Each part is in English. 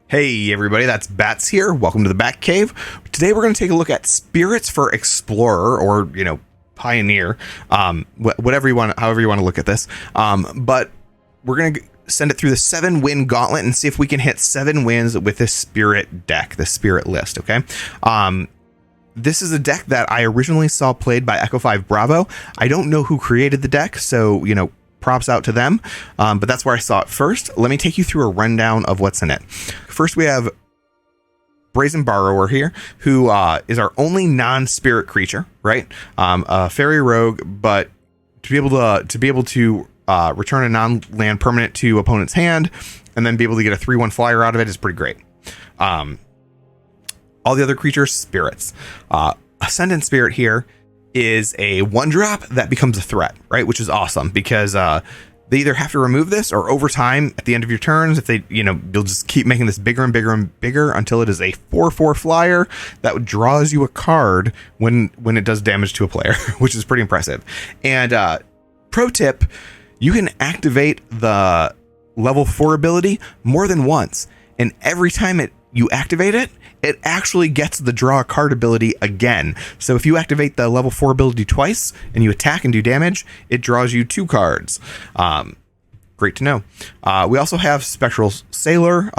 Hey everybody, ThatsBatz here. Welcome to the Bat Cave. Today we're going to take a look at spirits for Explorer, or Pioneer, whatever you want, however you want to look at this. But we're going to send it through the 7-win gauntlet and see if we can hit 7 wins with this spirit deck, the spirit list. Okay. This is a deck that I originally saw played by Echo 5 Bravo. I don't know who created the deck, so props out to them, but that's where I saw it first. Let me take you through a rundown of what's in it. First, we have Brazen Borrower here, who is our only non-spirit creature, right? A fairy rogue, but to be able to return a non-land permanent to opponent's hand, and then be able to get a 3/1 flyer out of it is pretty great. All the other creatures, spirits. Ascendant Spirit here is a 1-drop that becomes a threat, right? Which is awesome because they either have to remove this, or over time at the end of your turns, if they, you'll just keep making this bigger and bigger and bigger until it is a 4/4 flyer that draws you a card when it does damage to a player, which is pretty impressive. And pro tip, you can activate the level 4 ability more than once, and every time you activate it, it actually gets the draw a card ability again. So if you activate the level 4 ability twice and you attack and do damage, it draws you 2 cards. Great to know. We also have Spectral Sailor.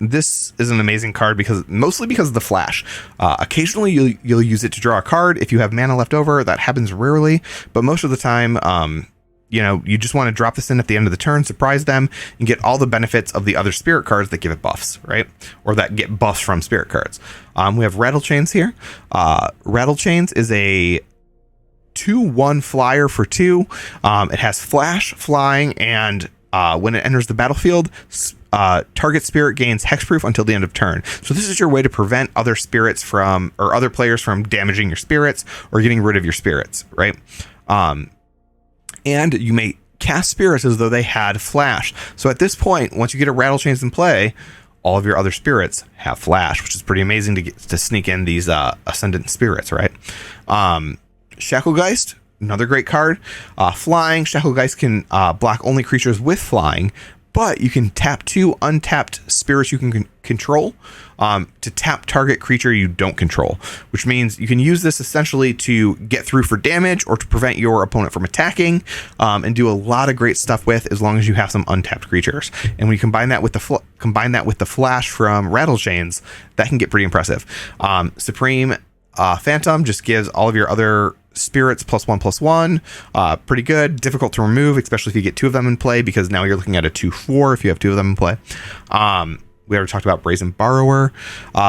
This is an amazing card mostly because of the flash. Occasionally you'll use it to draw a card if you have mana left over. That happens rarely, but most of the time, you just want to drop this in at the end of the turn, surprise them, and get all the benefits of the other spirit cards that give it buffs, right? Or that get buffs from spirit cards. We have Rattlechains here. Rattlechains is a 2/1 flyer for 2. It has flash, flying, and when it enters the battlefield, target spirit gains hexproof until the end of turn. So this is your way to prevent other spirits or other players from damaging your spirits or getting rid of your spirits, right? And you may cast spirits as though they had flash. So at this point, once you get a Rattlechains in play, all of your other spirits have flash, which is pretty amazing to sneak in these Ascendant Spirits, right? Shacklegeist, another great card. Flying, Shacklegeist can block only creatures with flying, but you can tap 2 untapped spirits you can control to tap target creature you don't control, which means you can use this essentially to get through for damage or to prevent your opponent from attacking, and do a lot of great stuff with, as long as you have some untapped creatures. And when you combine that with the flash from Rattlechains, that can get pretty impressive. Supreme Phantom just gives all of your other spirits +1/+1. Pretty good. Difficult to remove, especially if you get 2 of them in play, because now you're looking at a 2/4 if you have 2 of them in play. We already talked about Brazen Borrower.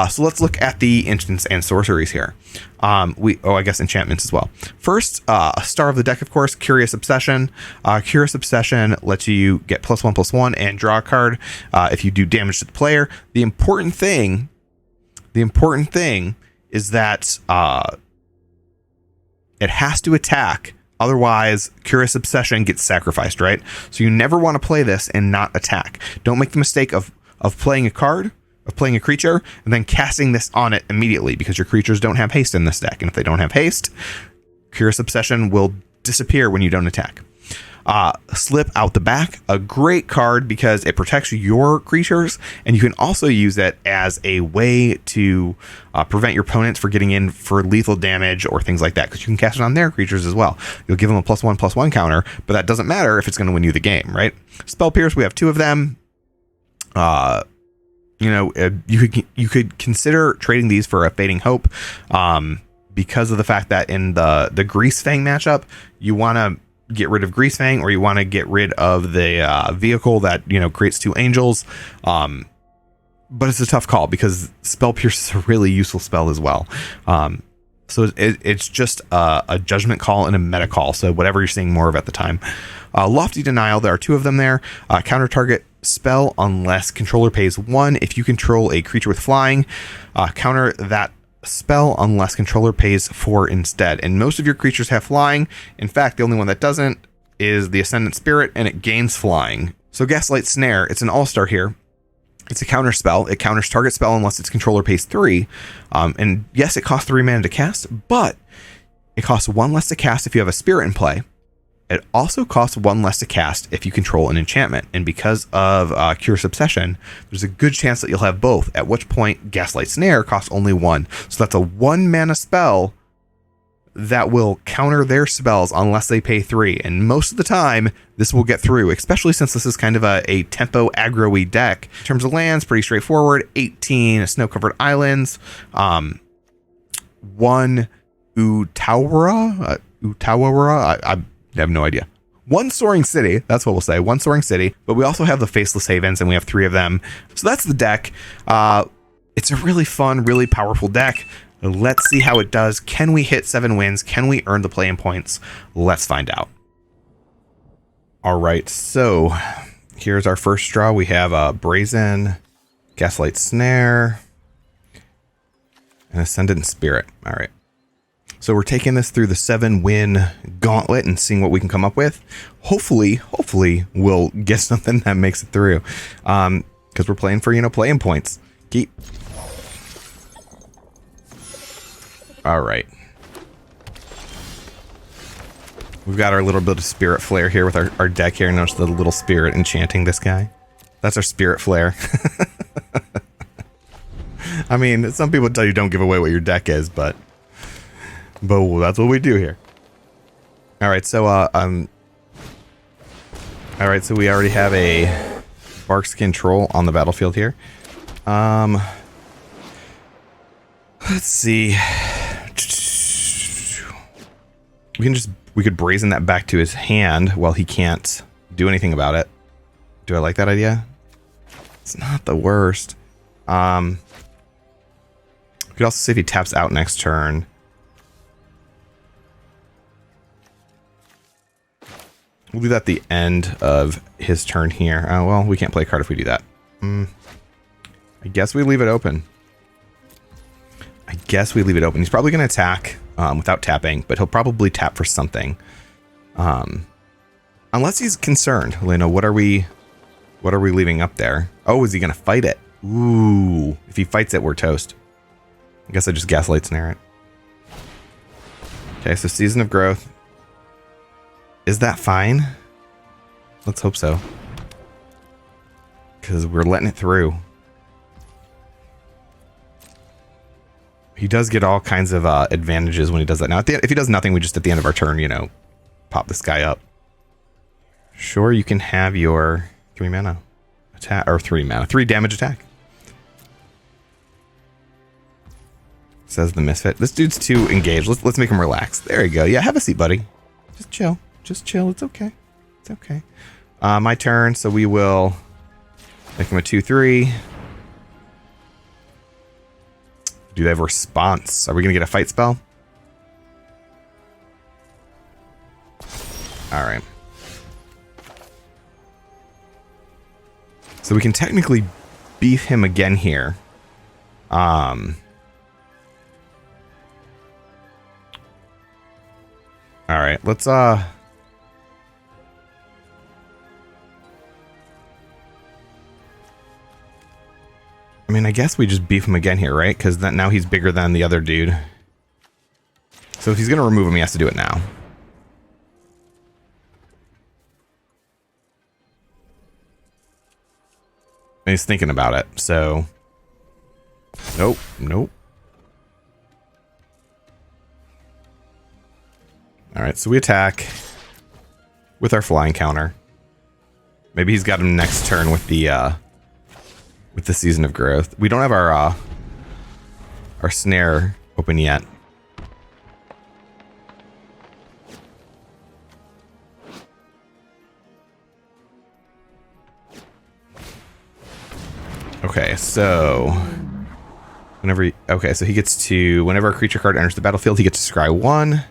So let's look at the instants and sorceries here. I guess enchantments as well. First, a star of the deck, of course, Curious Obsession. Curious Obsession lets you get +1/+1 and draw a card if you do damage to the player. The important thing is that it has to attack. Otherwise, Curious Obsession gets sacrificed, right? So you never want to play this and not attack. Don't make the mistake of playing a card, of playing a creature, and then casting this on it immediately, because your creatures don't have haste in this deck. And if they don't have haste, Curious Obsession will disappear when you don't attack. Slip Out the Back, a great card because it protects your creatures, and you can also use it as a way to prevent your opponents for getting in for lethal damage or things like that, because you can cast it on their creatures as well. You'll give them a +1/+1 counter, but that doesn't matter if it's going to win you the game, right? Spell Pierce, we have 2 of them. You could consider trading these for a Fading Hope, because of the fact that in the Grease Fang matchup, you want to get rid of Grease Fang, or you want to get rid of the vehicle that creates 2 angels. But it's a tough call because Spell Pierce is a really useful spell as well. So it's just a judgment call and a meta call. So whatever you're seeing more of at the time. Lofty Denial, there are 2 of them there. Counter target spell unless controller pays 1. If you control a creature with flying, counter that spell unless controller pays 4 instead. And most of your creatures have flying. In fact, the only one that doesn't is the Ascendant Spirit, and it gains flying. So Geistlight Snare, it's an all-star here. It's a counter spell. It counters target spell unless its controller pays 3. And yes, it costs 3 mana to cast, but it costs 1 less to cast if you have a spirit in play. It also costs 1 less to cast if you control an enchantment. And because of Curious Obsession, there's a good chance that you'll have both, at which point Geistlight Snare costs only 1. So that's a 1 mana spell that will counter their spells unless they pay 3. And most of the time, this will get through, especially since this is kind of a tempo aggro-y deck. In terms of lands, pretty straightforward. 18 snow-covered islands. 1 Otawara. I have no idea. 1 Soaring City. That's what we'll say. 1 Soaring City. But we also have the Faceless Havens, and we have 3 of them. So that's the deck. It's a really fun, really powerful deck. Let's see how it does. Can we hit 7 wins? Can we earn the play-in points? Let's find out. All right, so here's our first draw. We have Brazen, Geistlight Snare, and Ascendant Spirit. All right. So we're taking this through the 7-win gauntlet and seeing what we can come up with. Hopefully we'll get something that makes it through. Because we're playing for, play-in points. All right. We've got our little bit of spirit flare here with our deck here. Notice the little spirit enchanting this guy. That's our spirit flare. I mean, some people tell you don't give away what your deck is, but that's what we do here. All right, so so we already have a Barkskin Troll on the battlefield here. Let's see. We could brazen that back to his hand while he can't do anything about it. Do I like that idea? It's not the worst. We could also see if he taps out next turn. We'll do that at the end of his turn here. Oh, well, we can't play a card if we do that. I guess we leave it open. He's probably going to attack without tapping, but he'll probably tap for something. Unless he's concerned. Lena, what are we leaving up there? Oh, is he going to fight it? Ooh. If he fights it, we're toast. I guess I just Gaslight Snare it. Okay, so Season of Growth. Is that fine? Let's hope so. Because we're letting it through. He does get all kinds of advantages when he does that. Now, if he does nothing, we just at the end of our turn, pop this guy up. Sure, you can have your 3 mana attack, or 3 damage attack. Says the Misfit. This dude's too engaged. Let's make him relax. There you go. Yeah, have a seat, buddy. Just chill. It's okay. It's okay. My turn, so we will make him a 2/3. Do they have a response? Are we going to get a fight spell? All right. So we can technically beef him again here. All right, let's I mean, I guess we just beef him again here, right? Because now he's bigger than the other dude. So if he's going to remove him, he has to do it now. And he's thinking about it, so... Nope. Alright, so we attack with our flying counter. Maybe he's got him next turn with the Season of Growth. We don't have our snare open yet. Okay, so so he gets to, whenever a creature card enters the battlefield, he gets to scry 1.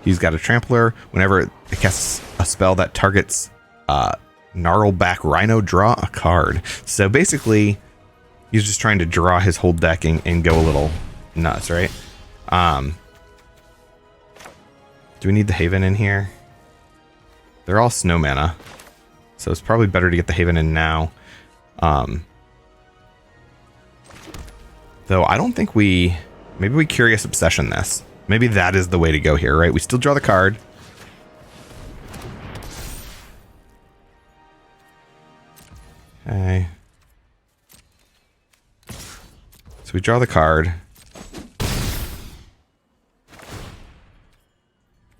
He's got a trampler. Whenever it casts a spell that targets Gnarlback Rhino, draw a card. So basically, he's just trying to draw his whole deck and go a little nuts, right? Do we need the Haven in here? They're all snow mana, so it's probably better to get the Haven in now. Though I don't think maybe we Curious Obsession this. Maybe that is the way to go here, right? We still draw the card. So we draw the card.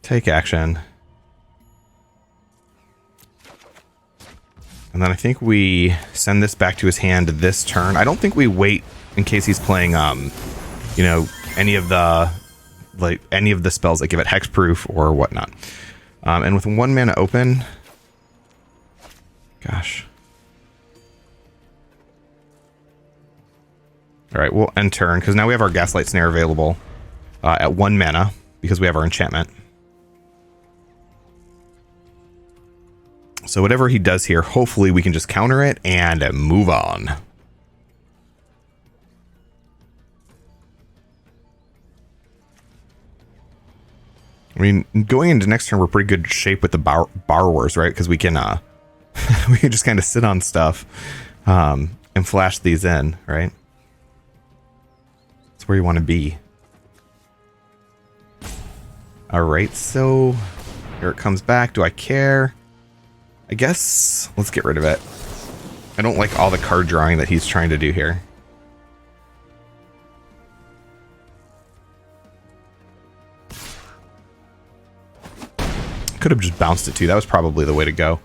Take action. And then I think we send this back to his hand this turn. I don't think we wait in case he's playing, you know, any of the spells that give it hexproof or whatnot. And with 1 mana open, gosh. All right, we'll end turn because now we have our Geistlight Snare available at 1 mana because we have our enchantment. So whatever he does here, hopefully we can just counter it and move on. I mean, going into next turn, we're pretty good shape with the borrowers, right? Because we can we can just kind of sit on stuff and flash these in, right? That's where you want to be. All right, so here it comes back. Do I care? I guess let's get rid of it. I don't like all the card drawing that he's trying to do here. Could have just bounced it too. That was probably the way to go.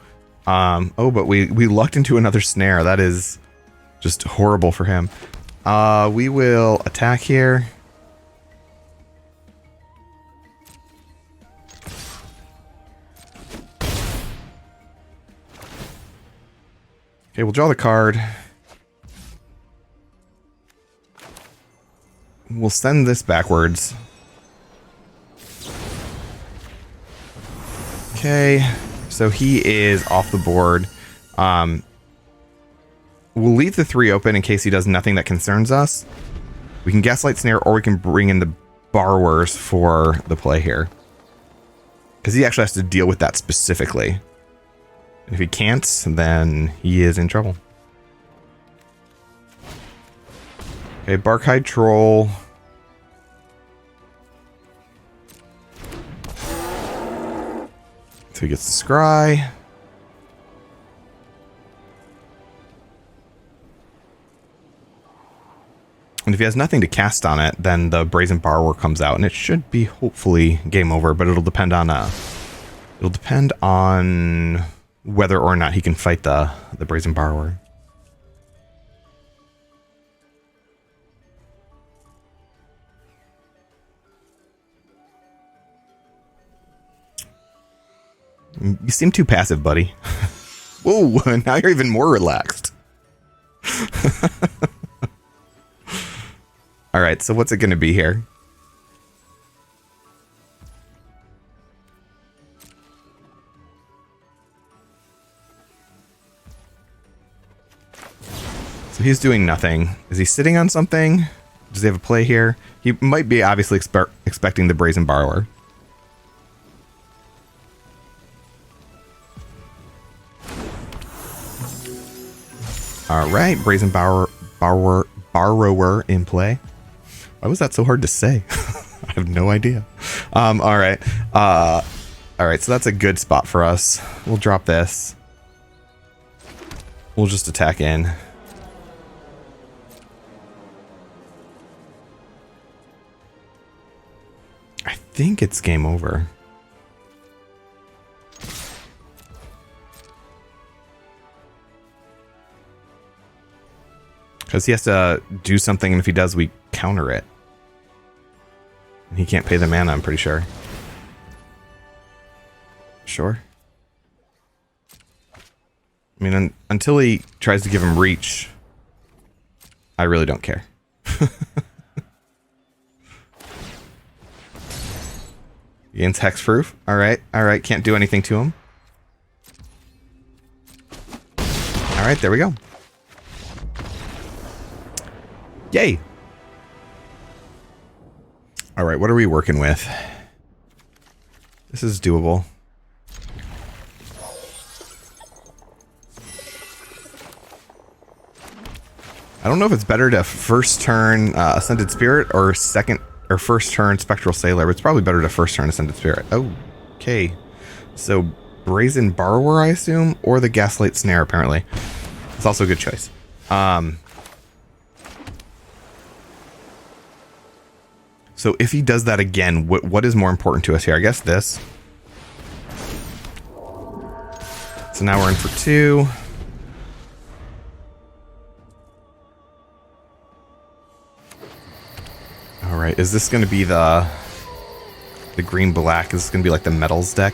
Oh, but we lucked into another snare. That is just horrible for him. We will attack here. Okay, we'll draw the card. We'll send this backwards. Okay, so he is off the board. We'll leave the 3 open in case he does nothing that concerns us. We can Geistlight Snare, or we can bring in the borrowers for the play here. Because he actually has to deal with that specifically. If he can't, then he is in trouble. Okay, Barkhide Troll. So he gets the Scry. And if he has nothing to cast on it, then the Brazen Borrower comes out, and it should be hopefully game over. But it'll depend on whether or not he can fight the Brazen Borrower. You seem too passive, buddy. Whoa, now you're even more relaxed. All right, so what's it going to be here? So he's doing nothing. Is he sitting on something? Does he have a play here? He might be obviously expecting the Brazen Borrower. All right, Brazen Borrower in play. Why was that so hard to say? I have no idea. All right. All right, so that's a good spot for us. We'll drop this. We'll just attack in. I think it's game over. Because he has to do something, and if he does, we counter it. And he can't pay the mana, I'm pretty sure. Sure. I mean, until he tries to give him reach, I really don't care. Against hexproof. Alright, alright, can't do anything to him. Alright, there we go. Yay! Alright, what are we working with? This is doable. I don't know if it's better to first turn Ascendant Spirit or first turn Spectral Sailor, but it's probably better to first turn Ascendant Spirit. Oh, okay. So Brazen Borrower, I assume, or the Geistlight Snare, apparently. It's also a good choice. So if he does that again, what is more important to us here? I guess this. So now we're in for 2. All right, is this going to be the green black? Is this going to be like the metals deck?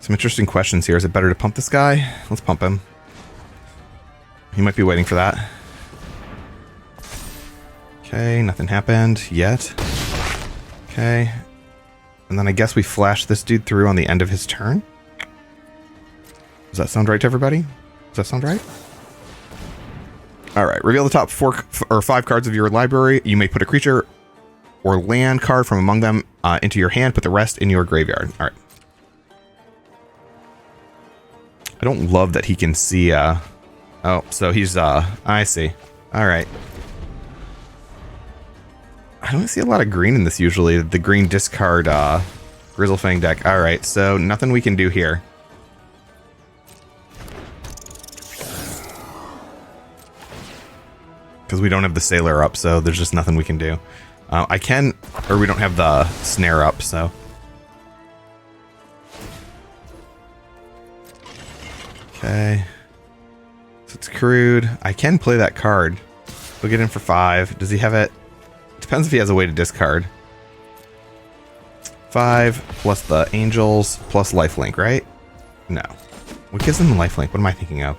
Some interesting questions here. Is it better to pump this guy? Let's pump him. He might be waiting for that. Okay, nothing happened yet. Okay. And then I guess we flash this dude through on the end of his turn. Does that sound right to everybody? Does that sound right? All right. Reveal the top 4 or 5 cards of your library. You may put a creature or land card from among them into your hand. Put the rest in your graveyard. All right. I don't love that he can see. Oh, so he's. I see. All right. I don't see a lot of green in this usually. The green discard Grizzlefang deck. All right. So nothing we can do here. Because we don't have the Sailor up, so there's just nothing we can do. I can, or we don't have the Snare up, so. Okay. So it's crude. I can play that card. We'll get in for 5. Does he have it? Depends if he has a way to discard. 5 plus the Angels plus lifelink, right? No. What gives him lifelink? What am I thinking of?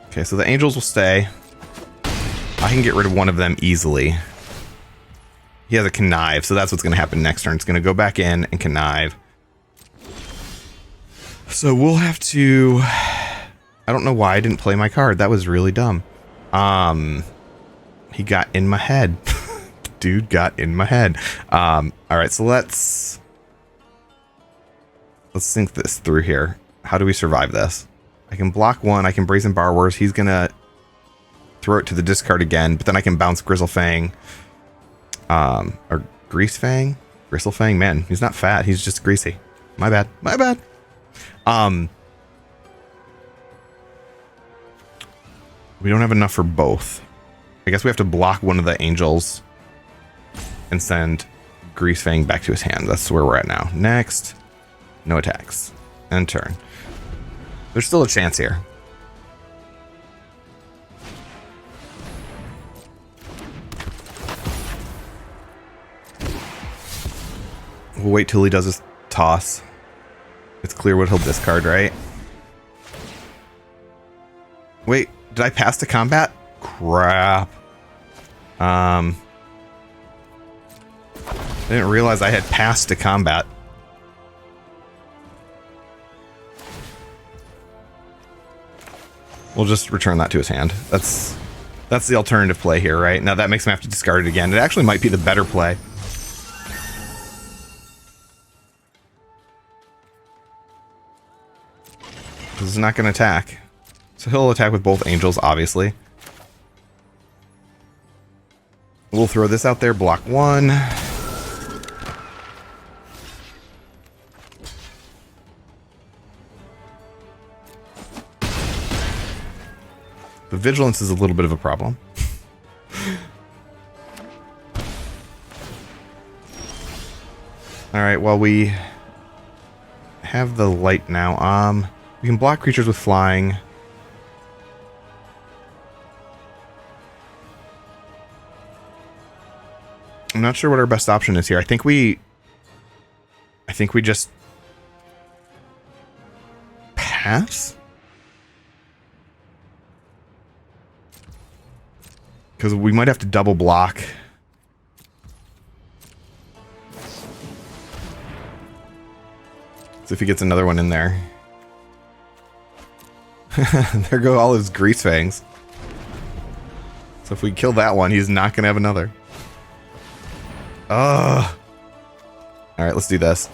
Okay, so the Angels will stay. I can get rid of one of them easily. He has a Connive, so that's what's going to happen next turn. It's going to go back in and Connive. So we'll have to... I don't know why I didn't play my card. That was really dumb. He got in my head. Dude got in my head. Alright, so let's think this through here. How do we survive this? I can block 1. I can Brazen Borrowers. He's going to throw it to the discard again, but then I can bounce Grizzlefang. Or Greasefang? Gristlefang? Man, he's not fat. He's just greasy. My bad. My bad. We don't have enough for both. I guess we have to block one of the Angels and send Greasefang back to his hand. That's where we're at now. Next. No attacks. End turn. There's still a chance here. We'll wait till he does his toss. It's clear what he'll discard, right? Wait, did I pass to combat? Crap. I didn't realize I had passed to combat. We'll just return that to his hand. That's the alternative play here, right? Now that makes him have to discard it again. It actually might be the better play. This is not going to attack. So he'll attack with both Angels, obviously. We'll throw this out there, block 1. The Vigilance is a little bit of a problem. Alright, well we have the light now. We can block creatures with flying. I'm not sure what our best option is here. I think we just pass. Because we might have to double block. So if he gets another one in there. There go all his grease fangs. So if we kill that one, he's not going to have another. Ugh. Alright, let's do this.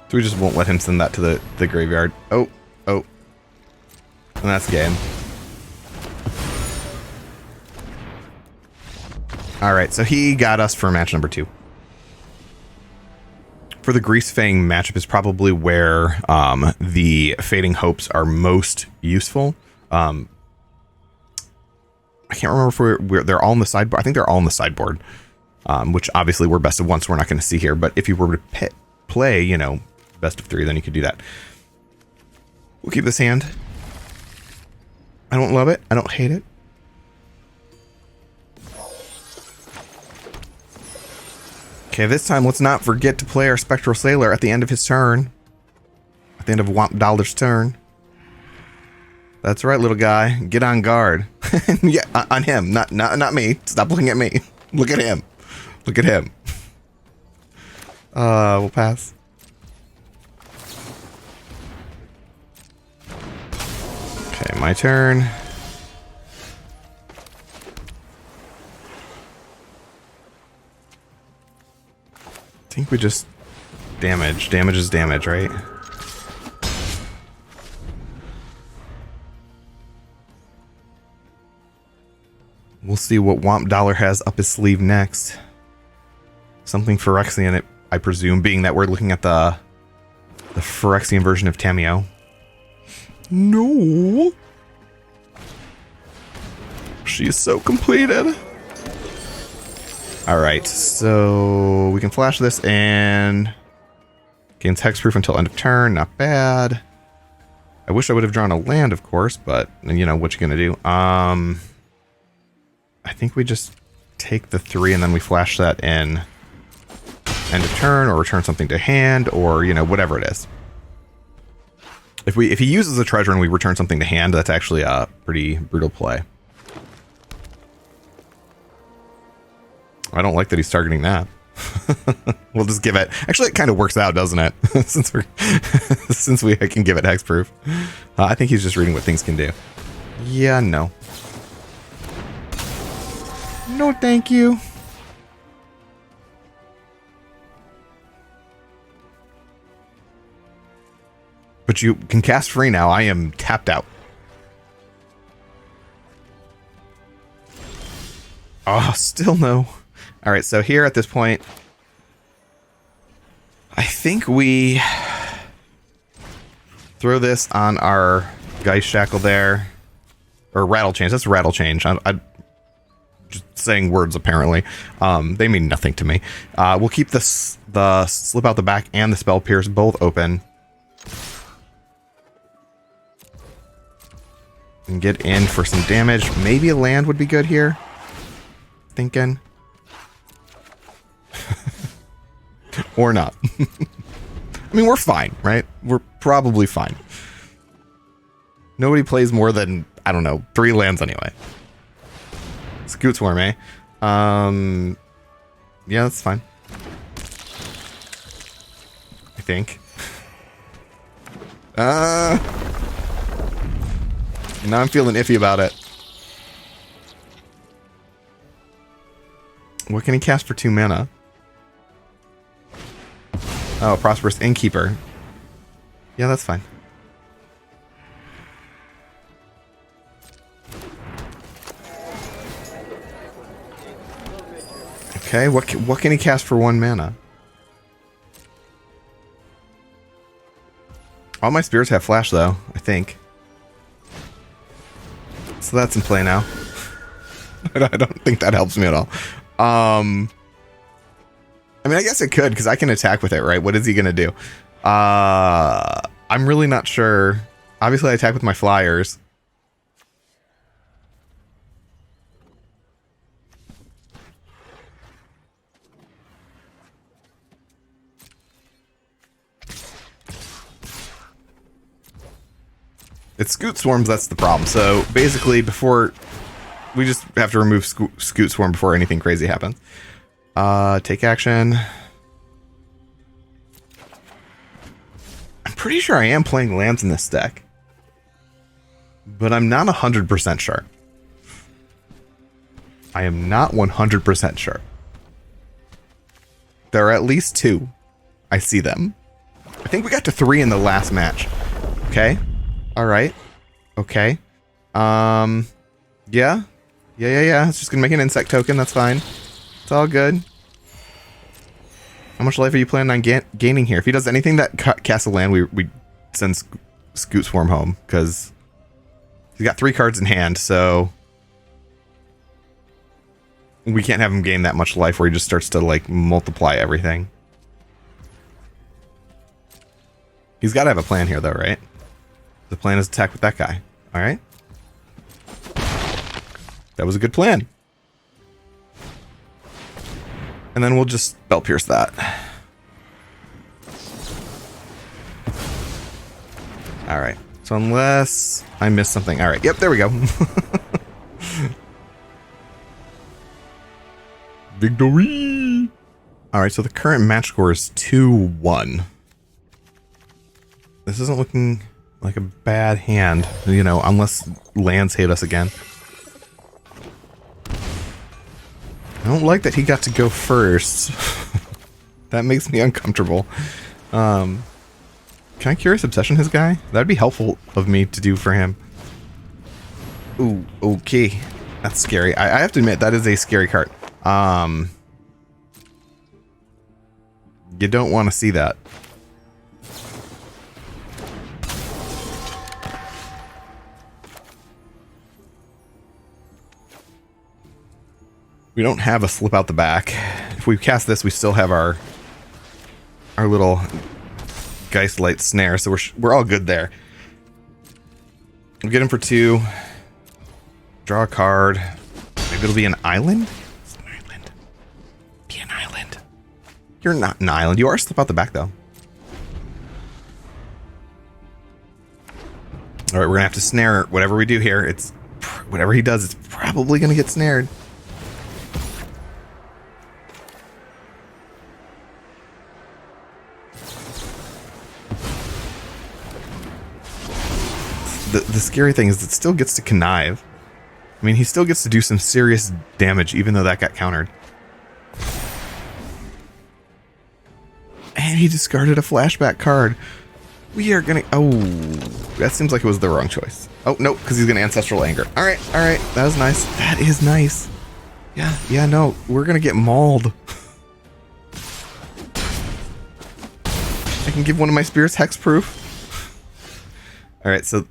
So we just won't let him send that to the graveyard. Oh. And that's game. All right, so he got us for match number 2. For the Grease Fang matchup is probably where the Fading Hopes are most useful. I can't remember if they're all in the sideboard. I think they're all in the sideboard, which obviously we're best of 1, so we're not going to see here. But if you were to play, you know, best of 3, then you could do that. We'll keep this hand. I don't love it. I don't hate it. Okay, this time let's not forget to play our Spectral Sailor at the end of his turn. At the end of Womp Dollar's turn. That's right, little guy. Get on guard. Yeah, on him, not me. Stop looking at me. Look at him. Look at him. We'll pass. Okay, my turn. I think we just damage. Damage is damage, right? We'll see what Womp Dollar has up his sleeve next. Something Phyrexian, I presume, being that we're looking at the Phyrexian version of Tameo. No! She is so completed. Alright, so we can flash this and gains hexproof until end of turn. Not bad. I wish I would have drawn a land, of course, but you know, what you gonna do? I think we just take the 3 and then we flash that in end of turn, or return something to hand, or you know, whatever it is. If he uses a treasure and we return something to hand, that's actually a pretty brutal play. I don't like that he's targeting that. We'll just give it. Actually, it kind of works out, doesn't it? since we can give it hexproof. I think he's just reading what things can do. Yeah, no. No, thank you. But you can cast free now. I am tapped out. Oh, still no. All right, so here at this point, I think we throw this on our Geistshackle there, or Rattlechains. That's Rattlechains. I just saying words apparently. They mean nothing to me. We'll keep the Slip Out the Back and the Spell Pierce both open, and get in for some damage. Maybe a land would be good here. Thinking. Or not. I mean, we're fine, right? We're probably fine. Nobody plays more than, I don't know, 3 lands anyway. Scoot Swarm, eh? Yeah, that's fine. I think. Now I'm feeling iffy about it. What can he cast for 2 mana? Oh, Prosperous Innkeeper. Yeah, that's fine. Okay, what can he cast for 1 mana? All my spirits have flash, though, I think. So that's in play now. I don't think that helps me at all. I mean, I guess it could, because I can attack with it, right? What is he going to do? I'm really not sure. Obviously, I attack with my flyers. It's Scoot Swarms, that's the problem. So, basically, before... We just have to remove Scoot Swarm before anything crazy happens. Take action. I'm pretty sure I am playing lands in this deck, but I'm not 100% sure. I am not 100% sure. There are at least 2. I see them. I think we got to 3 in the last match. Okay. All right. Okay. Yeah. Yeah. It's just gonna make an insect token. That's fine. It's all good. How much life are you planning on gaining here? If he does anything that casts a land, we send Scoot Swarm home, because he's got 3 cards in hand, so we can't have him gain that much life where he just starts to, like, multiply everything. He's got to have a plan here, though, right? The plan is attack with that guy. All right. That was a good plan. And then we'll just Belt Pierce that. All right. So unless I missed something. All right. Yep, there we go. Victory! All right, so the current match score is 2-1. This isn't looking like a bad hand, you know, unless lands hate us again. I don't like that he got to go first. That makes me uncomfortable. Can I Curious Obsession his guy? That'd be helpful of me to do for him. Ooh, okay. That's scary. I have to admit, that is a scary card. You don't want to see that. We don't have a slip out the back. If we cast this, we still have our little Geistlight Snare, so we're all good there. We'll get him for 2. Draw a card. Maybe it'll be an island? It's an island. Be an island. You're not an island. You are slip out the back, though. All right, we're gonna have to snare whatever we do here. It's whatever he does. It's probably gonna get snared. The scary thing is it still gets to connive. I mean, he still gets to do some serious damage, even though that got countered. And he discarded a flashback card. We are gonna... Oh, that seems like it was the wrong choice. Oh, no, because he's gonna Ancestral Anger. All right, that was nice. That is nice. Yeah, no, we're gonna get mauled. I can give one of my spirits hexproof. All right, so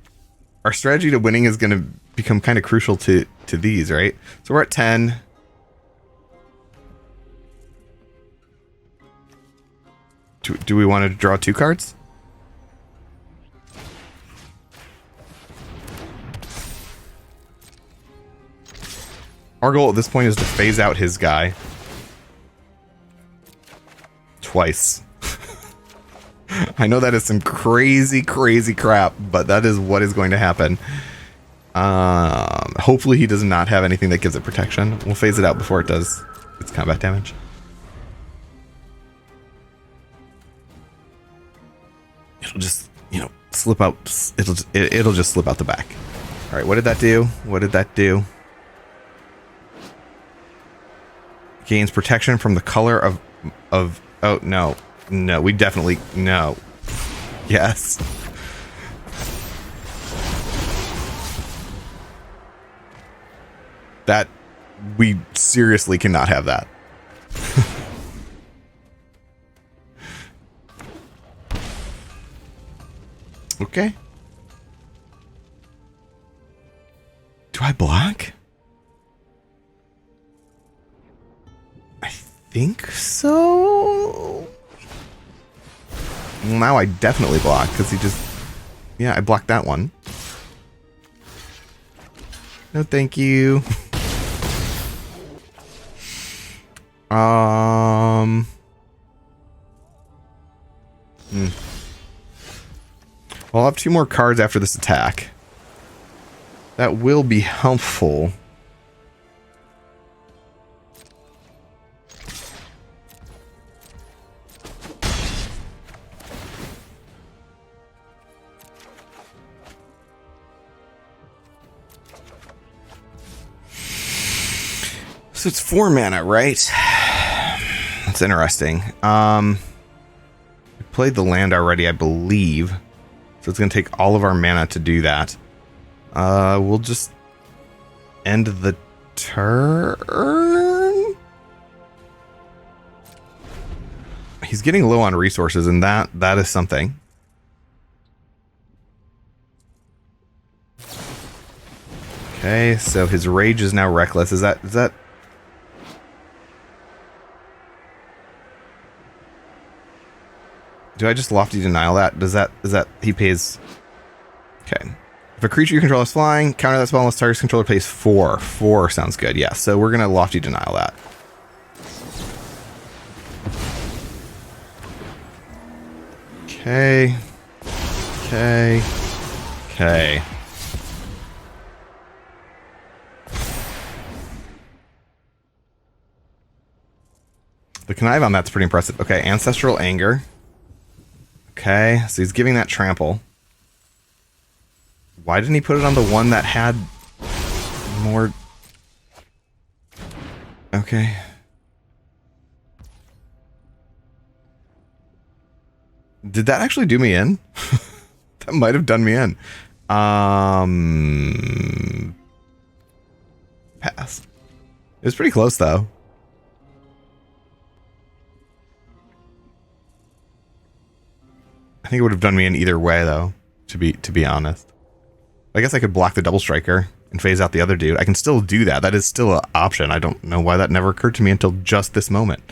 our strategy to winning is going to become kind of crucial to these, right? So we're at 10. Do we want to draw 2 cards? Our goal at this point is to phase out his guy. Twice. I know that is some crazy crap, but that is what is going to happen. Hopefully he does not have anything that gives it protection. We'll phase it out before it does its combat damage. It'll just, you know, slip out. It'll just slip out the back. All right, what did that do? Gains protection from the color of oh, no. No, we definitely... No. Yes. That... We seriously cannot have that. Okay. Do I block? I think so... Well, now I definitely block, because he just... Yeah, I blocked that one. No, thank you. I'll have 2 more cards after this attack. That will be helpful. So it's 4 mana, right? That's interesting. We played the land already, I believe. So it's going to take all of our mana to do that. We'll just end the turn? He's getting low on resources, and that is something. Okay, so his rage is now reckless. Is that do I just lofty denial that? Is that he pays? Okay. If a creature you control is flying, counter that spell unless target's controller pays 4. 4 sounds good. Yeah, so we're gonna lofty denial that. Okay. Okay. Okay. The connive on that's pretty impressive. Okay, Ancestral Anger. Okay, so he's giving that trample. Why didn't he put it on the one that had more? Okay. Did that actually do me in? That might have done me in. Pass. It was pretty close though. I think it would have done me in either way though, to be honest. I guess I could block the double striker and phase out the other dude. I can still do that. That is still an option. I don't know why that never occurred to me until just this moment.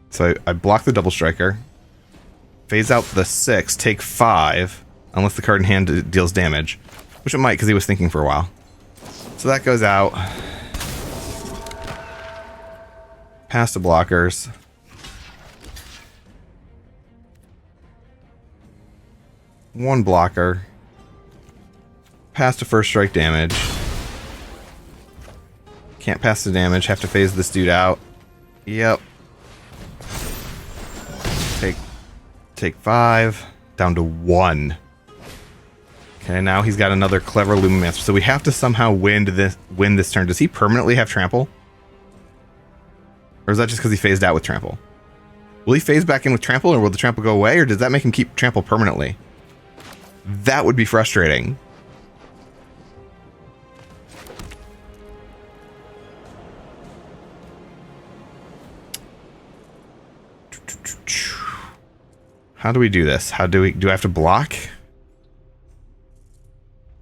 So I block the double striker, phase out the 6, take 5, unless the card in hand deals damage, which it might because he was thinking for a while. So that goes out. Past the blockers. One blocker. Pass to first strike damage. Can't pass the damage. Have to phase this dude out. Yep. Take 5. Down to 1. Okay, now he's got another clever Lumimancer. So we have to somehow win this turn. Does he permanently have trample? Or is that just because he phased out with trample? Will he phase back in with trample, or will the trample go away, or does that make him keep trample permanently? That would be frustrating. How do we do this? Do I have to block?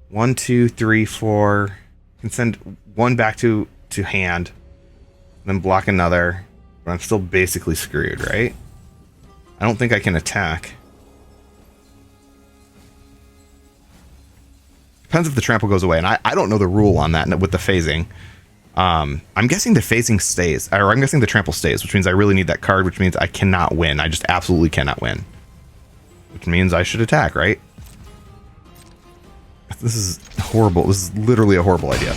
1, 2, 3, 4. I can send one back to hand, then block another, but I'm still basically screwed, right? I don't think I can attack. Depends if the trample goes away, and I don't know the rule on that with the phasing. I'm guessing the phasing stays, or I'm guessing the trample stays, which means I really need that card, which means I cannot win. I just absolutely cannot win. Which means I should attack, right? This is horrible. This is literally a horrible idea.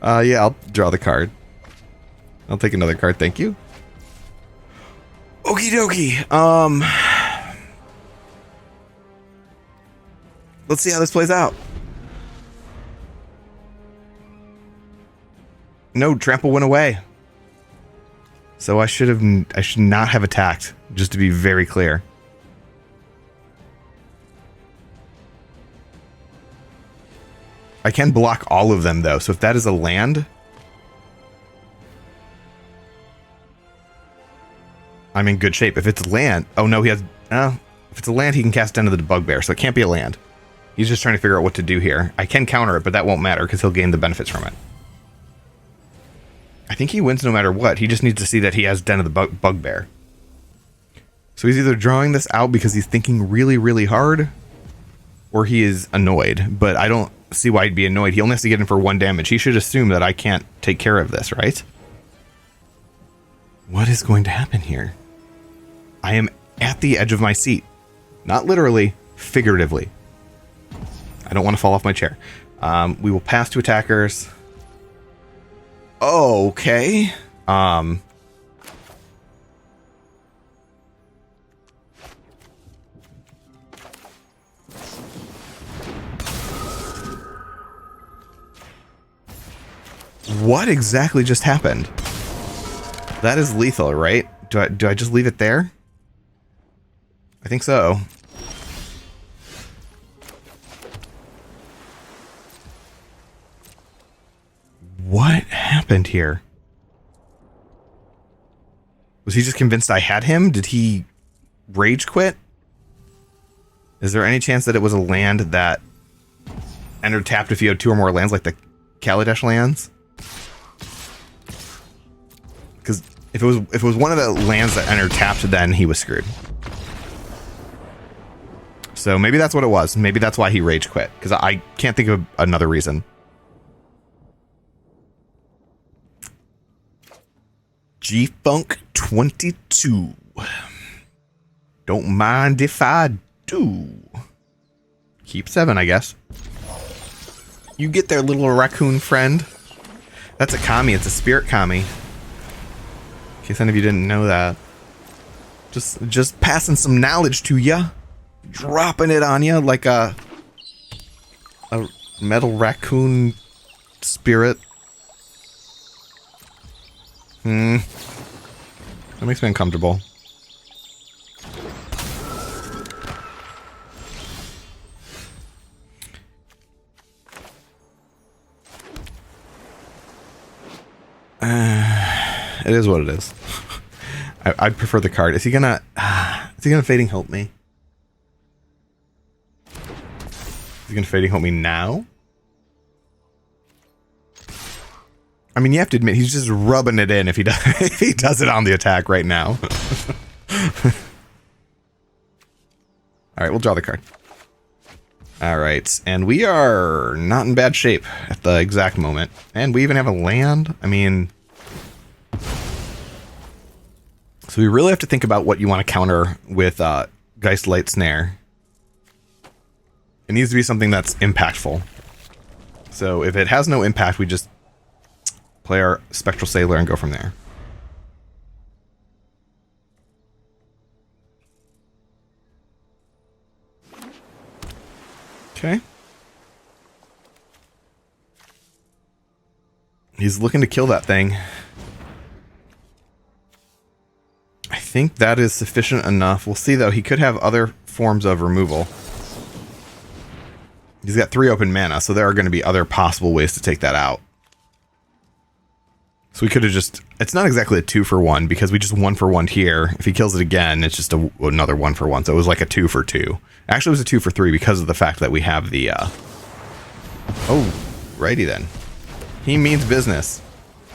Yeah, I'll draw the card. I'll take another card, thank you. Okie dokie. Let's see how this plays out. No, trample went away. So I should not have attacked, just to be very clear. I can block all of them though, so if that is a land, I'm in good shape. If it's land, oh no, he has, if it's a land, he can cast Den of the Bugbear, so it can't be a land. He's just trying to figure out what to do here. I can counter it, but that won't matter because he'll gain the benefits from it. I think he wins no matter what. He just needs to see that he has Den of the Bugbear. So he's either drawing this out because he's thinking really, really hard, or he is annoyed. But I don't see why he'd be annoyed. He only has to get in for 1 damage. He should assume that I can't take care of this, right? What is going to happen here? I am at the edge of my seat. Not literally, figuratively. I don't want to fall off my chair. We will pass to attackers. Okay. What exactly just happened? That is lethal, right? Do I just leave it there? I think so. What happened here? Was he just convinced I had him? Did he rage quit? Is there any chance that it was a land that entered tapped if you had 2 or more lands, like the Kaladesh lands? Because if it was one of the lands that entered tapped, then he was screwed. So maybe that's what it was. Maybe that's why he rage quit. Because I can't think of another reason. G-Funk 22. Don't mind if I do. Keep 7, I guess. You get there, little raccoon friend. That's a kami. It's a spirit kami. In case any of you didn't know that. Just passing some knowledge to ya. Dropping it on you like a metal raccoon spirit. That makes me uncomfortable. It is what it is. I'd prefer the card. Is he gonna Fading Hope me? Is he gonna Fading Hope me now? I mean, you have to admit, he's just rubbing it in if he does, if he does it on the attack right now. Alright, we'll draw the card. Alright, and we are not in bad shape at the exact moment. And we even have a land. I mean... So we really have to think about what you want to counter with Geistlight Snare. It needs to be something that's impactful. So if it has no impact, we just play our Spectral Sailor and go from there. Okay. He's looking to kill that thing. I think that is sufficient enough. We'll see, though. He could have other forms of removal. He's got 3 open mana, so there are going to be other possible ways to take that out. So we could have just... It's not exactly a 2-for-1, because we just 1-for-1 here. If he kills it again, it's just another 1-for-1. So it was like a 2-for-2. Actually, it was a 2-for-3 because of the fact that we have the... Oh, righty then. He means business.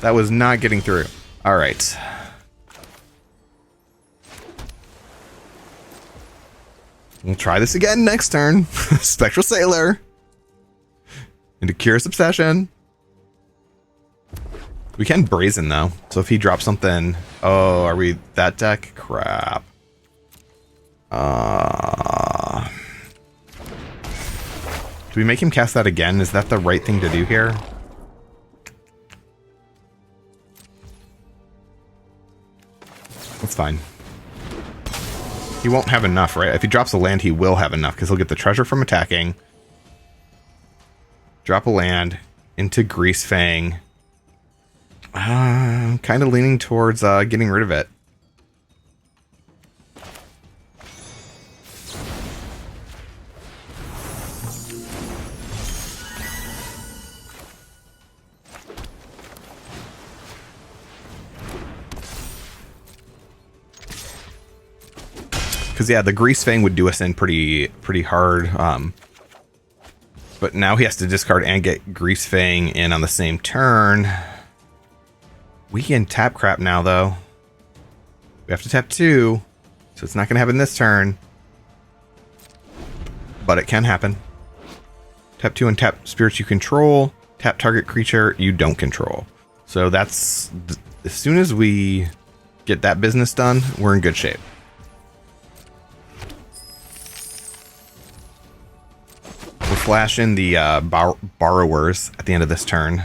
That was not getting through. All right. We'll try this again next turn. Spectral Sailor. Into Curious Obsession. We can Brazen, though. So if he drops something... Oh, are we that deck? Crap. Do we make him cast that again? Is that the right thing to do here? That's fine. He won't have enough, right? If he drops a land, he will have enough, because he'll get the treasure from attacking. Drop a land into Grease Fang. I'm kind of leaning towards getting rid of it. Because, yeah, the Grease Fang would do us in pretty hard. But now he has to discard and get Grease Fang in on the same turn. We can tap crap now, though. We have to tap 2. So it's not going to happen this turn. But it can happen. Tap 2 and tap spirits you control. Tap target creature you don't control. So that's... As soon as we get that business done, we're in good shape. We'll flash in the borrowers at the end of this turn.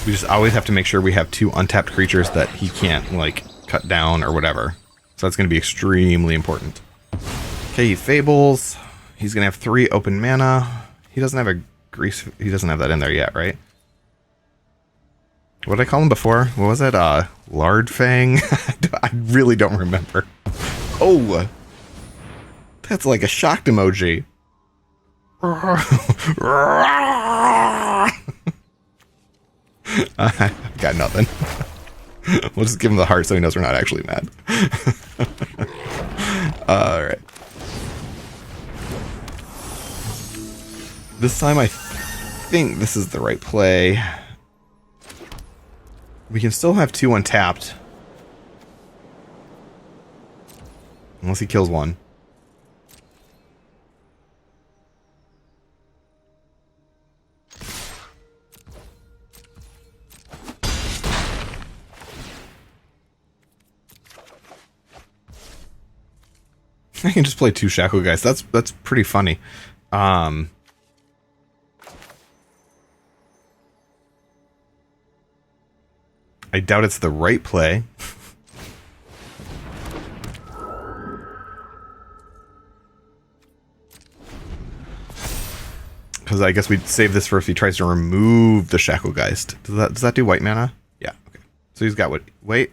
We just always have to make sure we have 2 untapped creatures that he can't, like, cut down or whatever. So that's going to be extremely important. Okay, he fables. He's going to have 3 open mana. He doesn't have a grease... He doesn't have that in there yet, right? What did I call him before? What was it? Lard Fang? I really don't remember. Oh! That's like a shocked emoji. Got nothing. We'll just give him the heart so he knows we're not actually mad. Alright. This time I think this is the right play. We can still have 2 untapped. Unless he kills one. I can just play 2 Shacklegeist. That's pretty funny. I doubt it's the right play. Because I guess we'd save this for if he tries to remove the Shacklegeist. Does that do white mana? Yeah, okay. So he's got what? Wait.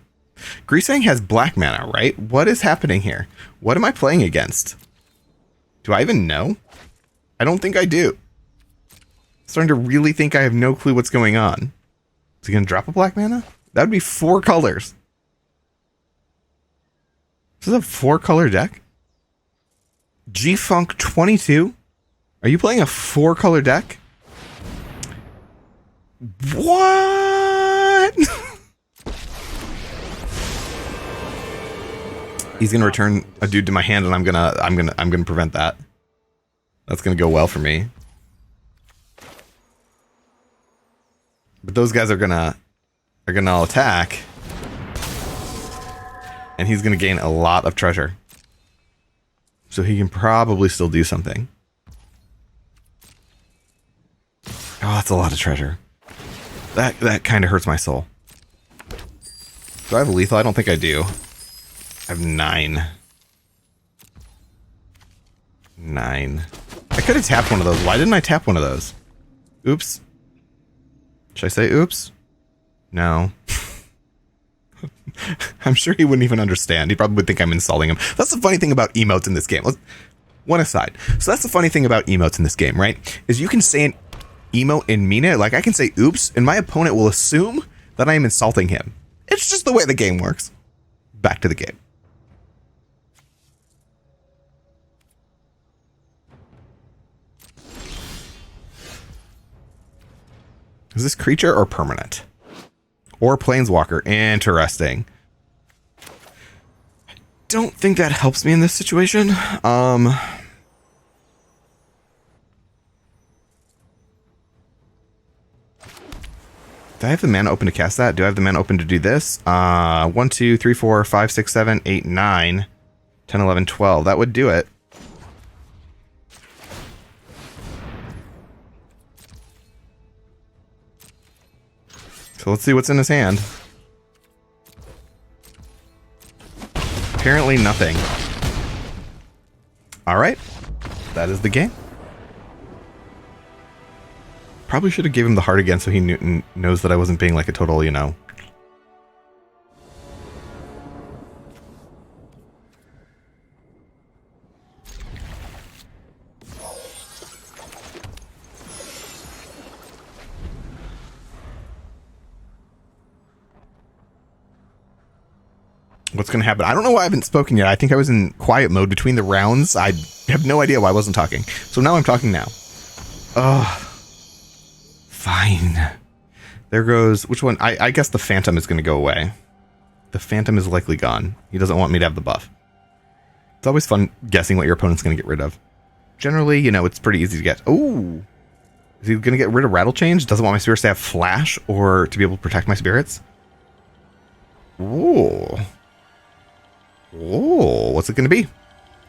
Greasang has black mana, right? What is happening here? What am I playing against? Do I even know? I don't think I do. I'm starting to really think I have no clue what's going on. Is he going to drop a black mana? That would be 4 colors. This is a 4-color deck? G-Funk 22? Are you playing a 4-color deck? What? He's gonna return a dude to my hand, and I'm gonna prevent that. That's gonna go well for me. But those guys are gonna all attack, and he's gonna gain a lot of treasure. So he can probably still do something. Oh, that's a lot of treasure. That kind of hurts my soul. Do I have a lethal? I don't think I do. I have 9. 9. I could have tapped one of those. Why didn't I tap one of those? Oops. Should I say oops? No. I'm sure he wouldn't even understand. He probably would think I'm insulting him. That's the funny thing about emotes in this game. One aside. So that's the funny thing about emotes in this game, right? Is you can say an emote and mean it. Like I can say oops, and my opponent will assume that I am insulting him. It's just the way the game works. Back to the game. Is this creature or permanent? Or planeswalker? Interesting. I don't think that helps me in this situation. Do I have the mana open to cast that? Do I have the mana open to do this? 1, 2, 3, 4, 5, 6, 7, 8, 9, 10, 11, 12. That would do it. So let's see what's in his hand. Apparently nothing. Alright. That is the game. Probably should have given him the heart again so he knows that I wasn't being like a total, you know. What's going to happen? I don't know why I haven't spoken yet. I think I was in quiet mode between the rounds. I have no idea why I wasn't talking. So now I'm talking now. Ugh. Fine. There goes... Which one? I guess the Phantom is going to go away. The Phantom is likely gone. He doesn't want me to have the buff. It's always fun guessing what your opponent's going to get rid of. Generally, you know, it's pretty easy to get. Ooh. Is he going to get rid of Rattlechains? Doesn't want my spirits to have flash or to be able to protect my spirits? Ooh. Oh, what's it going to be?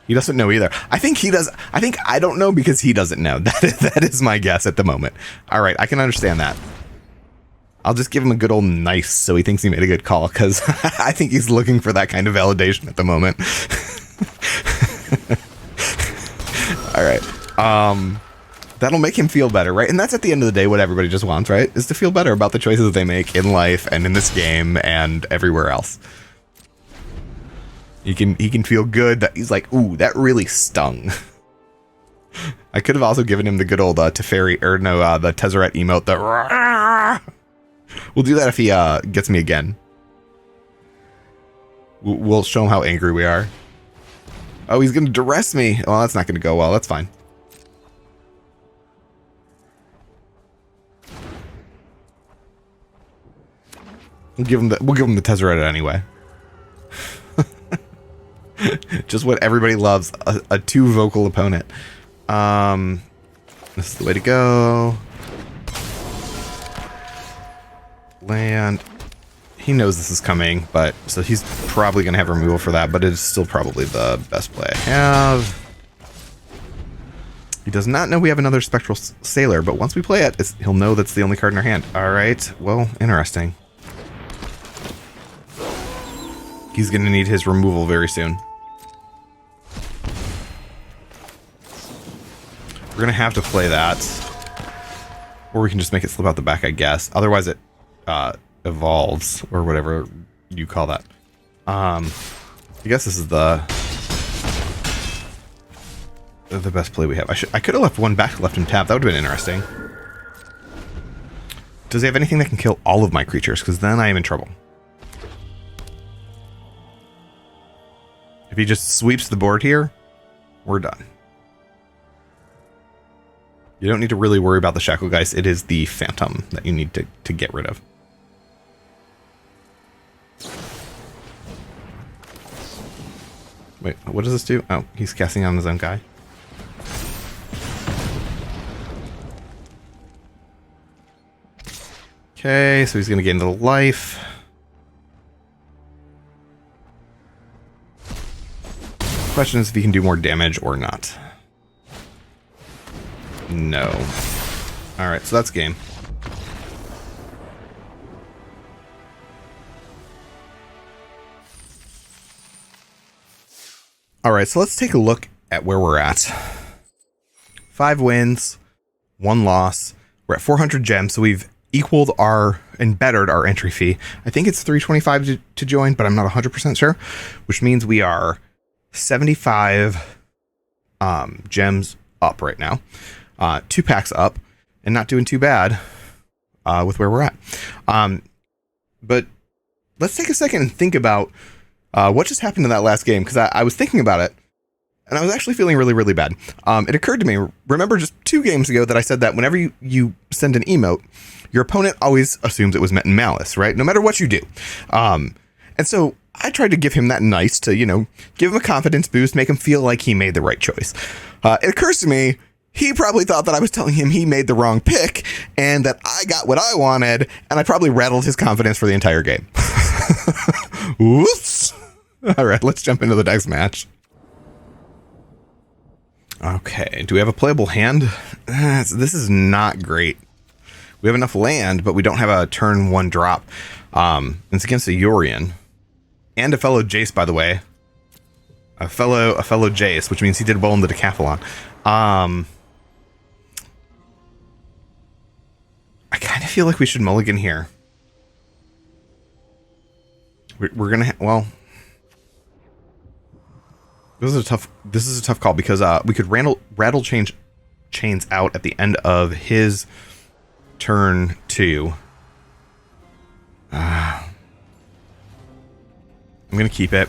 He doesn't know either. I think he does. I think I don't know because he doesn't know. That is my guess at the moment. All right, I can understand that. I'll just give him a good old nice so he thinks he made a good call because I think he's looking for that kind of validation at the moment. All right. That'll make him feel better, right? And that's at the end of the day what everybody just wants, right? Is to feel better about the choices they make in life and in this game and everywhere else. He can feel good that he's like, ooh, that really stung. I could have also given him the good old Teferi, or no, the Tezzeret emote, the We'll do that if he gets me again. We'll show him how angry we are. Oh, he's going to duress me. Well, that's not going to go well. That's fine. We'll give him the Tezzeret anyway. Just what everybody loves, a two vocal opponent. This is the way to go. Land. He knows this is coming, but so he's probably going to have removal for that, but it is still probably the best play I have. He does not know we have another Spectral Sailor, but once we play it, he'll know that's the only card in our hand. All right, well, interesting. He's going to need his removal very soon. We're going to have to play that. Or we can just make it slip out the back, I guess. Otherwise it evolves, or whatever you call that. I guess this is the best play we have. I could have left one back, left him tapped. That would have been interesting. Does he have anything that can kill all of my creatures? Because then I am in trouble. If he just sweeps the board here, we're done. You don't need to really worry about the Shacklegeist. It is the Phantom that you need to get rid of. Wait, what does this do? Oh, he's casting on his own guy. Okay, so he's going to gain a little life. Question is if he can do more damage or not. No. Alright, so that's game. Alright, so let's take a look at where we're at. 5 wins, 1 loss. We're at 400 gems, so we've equaled and bettered our entry fee. I think it's $325 to join, but I'm not 100% sure, which means we are 75 gems up right now. 2 packs up, and not doing too bad with where we're at. But let's take a second and think about what just happened in that last game, because I was thinking about it, and I was actually feeling really, really bad. It occurred to me, remember just 2 games ago that I said that whenever you send an emote, your opponent always assumes it was meant in malice, right? No matter what you do. And so I tried to give him that nice to, give him a confidence boost, make him feel like he made the right choice. It occurs to me, he probably thought that I was telling him he made the wrong pick and that I got what I wanted, and I probably rattled his confidence for the entire game. Whoops. All right, let's jump into the next match. Okay, do we have a playable hand? This is not great. We have enough land, but we don't have a turn 1 drop. It's against a Yorion. And a fellow Jace, by the way. A fellow Jace, which means he did well in the decathlon. I kind of feel like we should mulligan here. We're gonna well. This is a tough call because we could Rattlechains out at the end of his turn 2. I'm gonna keep it.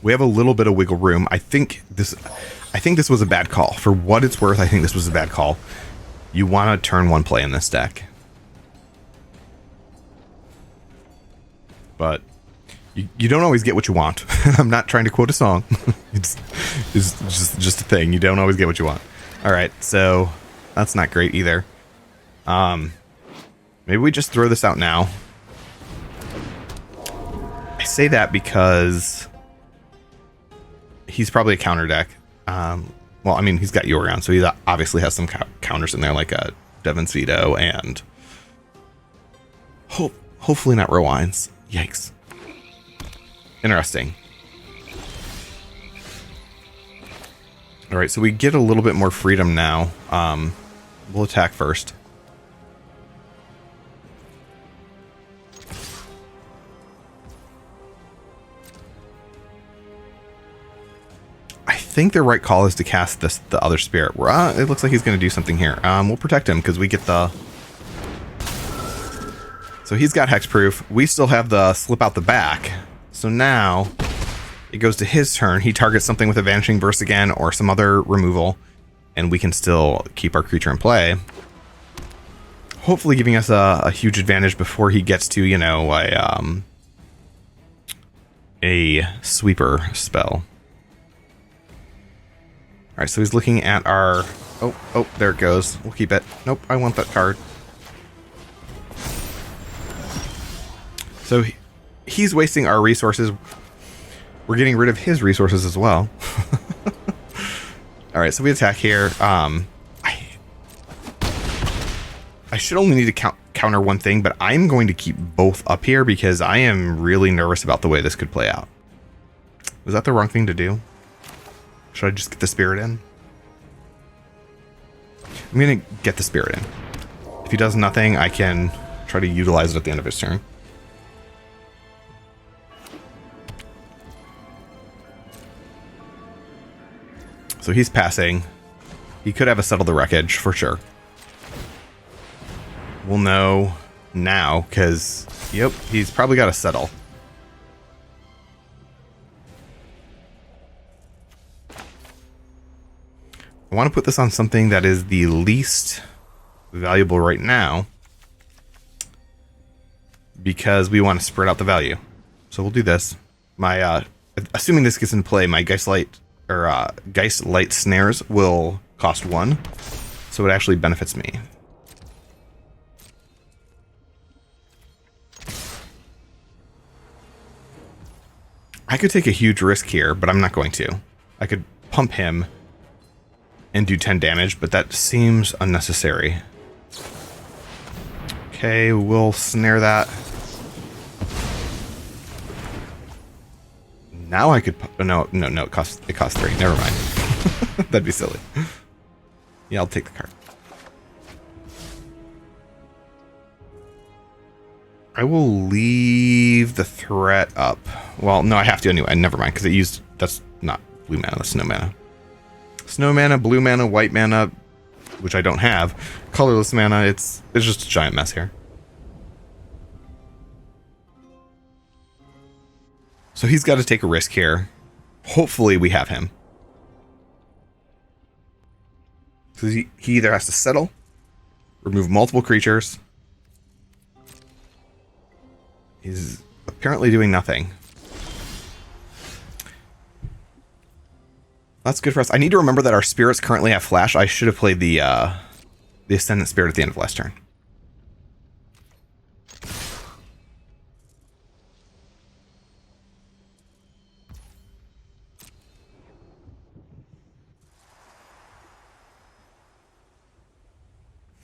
We have a little bit of wiggle room. I think this was a bad call. For what it's worth, I think this was a bad call. You want to turn 1 play in this deck. But you don't always get what you want. I'm not trying to quote a song. it's just a thing. You don't always get what you want. All right, so that's not great either. Maybe we just throw this out now. I say that because he's probably a counter deck. Well, I mean, he's got Yorion, so he obviously has some counters in there, like a Devin's Veto and hopefully not Rowines. Yikes. Interesting. All right, so we get a little bit more freedom now. We'll attack first. I think the right call is to cast the other spirit. It looks like he's going to do something here. We'll protect him because we get the So he's got hexproof. We still have the slip out the back. So now it goes to his turn. He targets something with a Vanishing Verse again or some other removal, and we can still keep our creature in play. Hopefully giving us a huge advantage before he gets to, you know, a sweeper spell. All right, so he's looking at our... Oh, there it goes. We'll keep it. Nope, I want that card. So he's wasting our resources. We're getting rid of his resources as well. All right, so we attack here. I should only need to counter one thing, but I'm going to keep both up here because I am really nervous about the way this could play out. Was that the wrong thing to do? Should I just get the spirit in? I'm going to get the spirit in. If he does nothing, I can try to utilize it at the end of his turn. So he's passing. He could have a Settle the Wreckage for sure. We'll know now because, yep, he's probably got a Settle. I want to put this on something that is the least valuable right now because we want to spread out the value. So we'll do this. My assuming this gets into play, my Geistlight Snares will cost 1, so it actually benefits me. I could take a huge risk here, but I'm not going to. I could pump him and do 10 damage, but that seems unnecessary. Okay, we'll snare that. Now I could... No, it costs 3. Never mind. That'd be silly. Yeah, I'll take the card. I will leave the threat up. Well, no, I have to anyway. Never mind, because it used... That's not blue mana, that's snow mana. Snow mana, blue mana, white mana, which I don't have. Colorless mana, it's just a giant mess here. So he's got to take a risk here. Hopefully we have him. So he either has to settle, remove multiple creatures. He's apparently doing nothing. That's good for us. I need to remember that our spirits currently have flash. I should have played the Ascendant Spirit at the end of last turn.